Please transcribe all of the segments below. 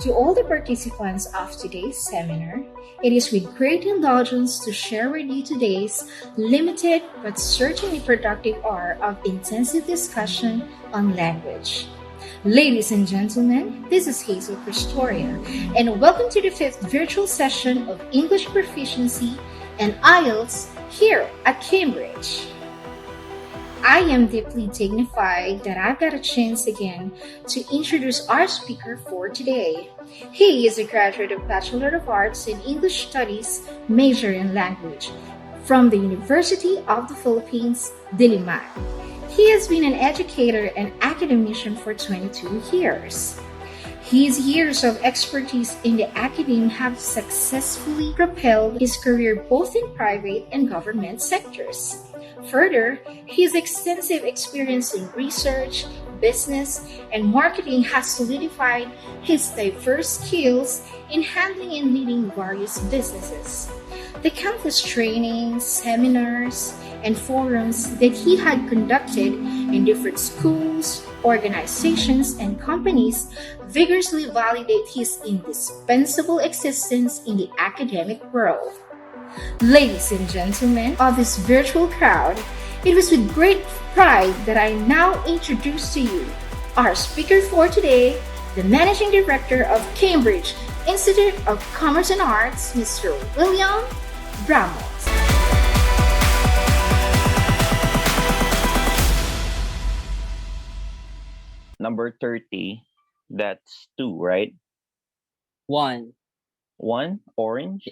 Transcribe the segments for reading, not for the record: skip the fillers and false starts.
To all the participants of today's seminar, it is with great indulgence to share with you today's limited but certainly productive hour of intensive discussion on language. Ladies and gentlemen, this is Hazel Prestoria, and welcome to the fifth virtual session of English Proficiency and IELTS here at Cambridge. I am deeply dignified that I've got a chance again to introduce our speaker for today. He is a graduate of Bachelor of Arts in English Studies, major in language, from the University of the Philippines, Diliman. He has been an educator and academician for 22 years. His years of expertise in the academe have successfully propelled his career both in private and government sectors. Further, his extensive experience in research, business, and marketing has solidified his diverse skills in handling and leading various businesses. The countless trainings, seminars, and forums that he had conducted in different schools, organizations, and companies vigorously validate his indispensable existence in the academic world. Ladies and gentlemen of this virtual crowd, it was with great pride that I now introduce to you our speaker for today, the Managing Director of Cambridge Institute of Commerce and Arts, Mr. William Ramos. Number 30, that's 2, right? 1. 1, orange.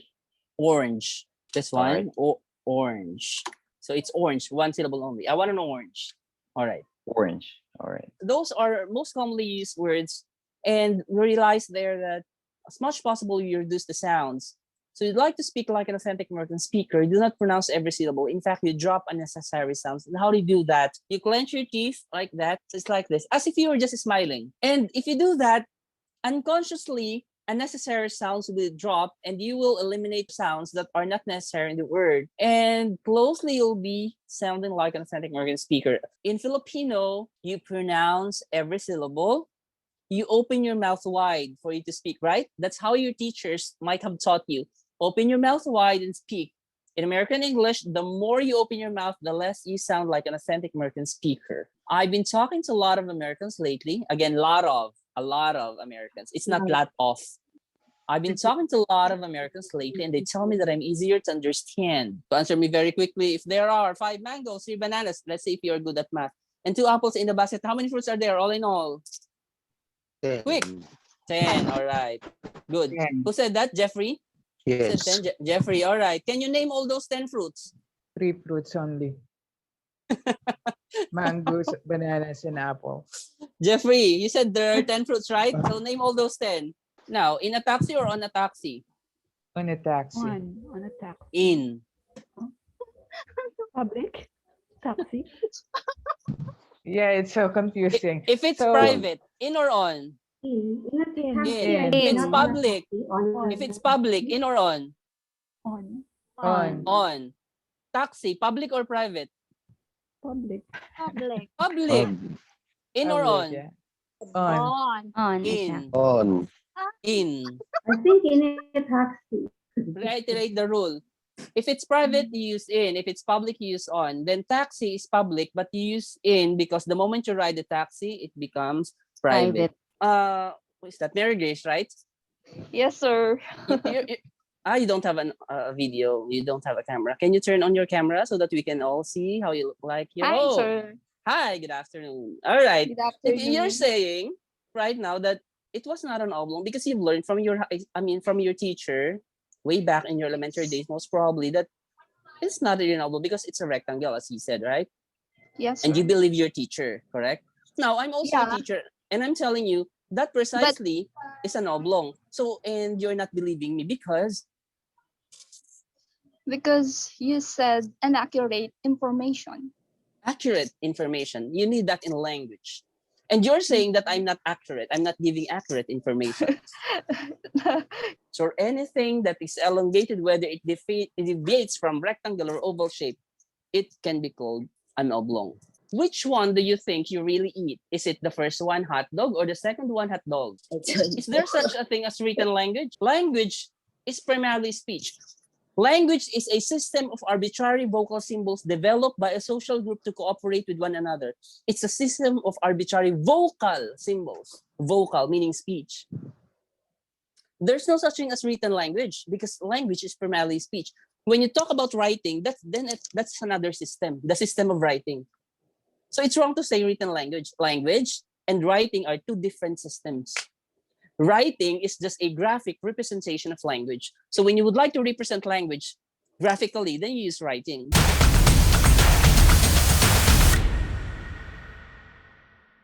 Orange. This one, Alright. orange. So it's orange, one syllable only. I want to know orange. All right. Orange. All right. Those are most commonly used words, and we realize there that as much possible you reduce the sounds. So you'd like to speak like an authentic American speaker. You do not pronounce every syllable. In fact, you drop unnecessary sounds. And how do you do that? You clench your teeth like that. So it's like this, as if you were just smiling. And if you do that, unconsciously, unnecessary sounds will drop, and you will eliminate sounds that are not necessary in the word. And closely, you'll be sounding like an authentic American speaker. In Filipino, you pronounce every syllable. You open your mouth wide for you to speak, right? That's how your teachers might have taught you. Open your mouth wide and speak. In American English, the more you open your mouth, the less you sound like an authentic American speaker. I've been talking to a lot of Americans lately. Again, a lot of Americans. It's not lot of. I've been talking to a lot of Americans lately, and they tell me that I'm easier to understand. To answer me very quickly, if there are 5 mangoes, 3 bananas, let's say if you're good at math, and 2 apples in the basket, how many fruits are there all in all? 10. Quick. 10. All right. Good. 10. Who said that? Jeffrey? Yes. Said 10? Jeffrey, all right. Can you name all those 10 fruits? 3 fruits only. Mangoes, bananas, and apple. Jeffrey, you said there are 10 fruits, right? So name all those 10. Now, in a taxi or on a taxi? On a taxi. On a taxi. In. Public taxi. Yeah, it's so confusing. If it's So- private, in or on? In. In. If it's public, if it's public, in or on? On. On. Taxi, public or private? Public. Public. Public. In or Public, on? yeah. On. On. In. On. In. I think in a taxi. Reiterate the rule. If it's private, you use in. If it's public, you use on. Then taxi is public, but you use in because the moment you ride the taxi, it becomes private. What is that? Mary Grace, right? Yes, sir. You don't have a video. You don't have a camera. Can you turn on your camera so that we can all see how you look like? Hi, sir. Hi, good afternoon. All right. Good afternoon. You're saying right now that it was not an oblong because you've learned from from your teacher way back in your elementary days, most probably, that it's not really an oblong because it's a rectangle, as you said, right? Yes, sir. And you believe your teacher, correct? Now, I'm also Yeah. a teacher, and I'm telling you that precisely is an oblong. So, and you're not believing me because you said inaccurate information. accurate information, you need that in language. And you're saying that I'm not accurate. I'm not giving accurate information. So anything that is elongated, whether it deviates from rectangular or oval shape, it can be called an oblong. Which one do you think you really eat? Is it the first one, hot dog, or the second one, hot dog? Is there such a thing as written language? Language is primarily speech. Language is a system of arbitrary vocal symbols developed by a social group to cooperate with one another. It's a system of arbitrary vocal symbols. Vocal meaning speech. There's no such thing as written language because language is primarily speech. When you talk about writing, that's another system, the system of writing. So it's wrong to say written language. Language and writing are two different systems. Writing is just a graphic representation of language. So when you would like to represent language graphically, then you use writing.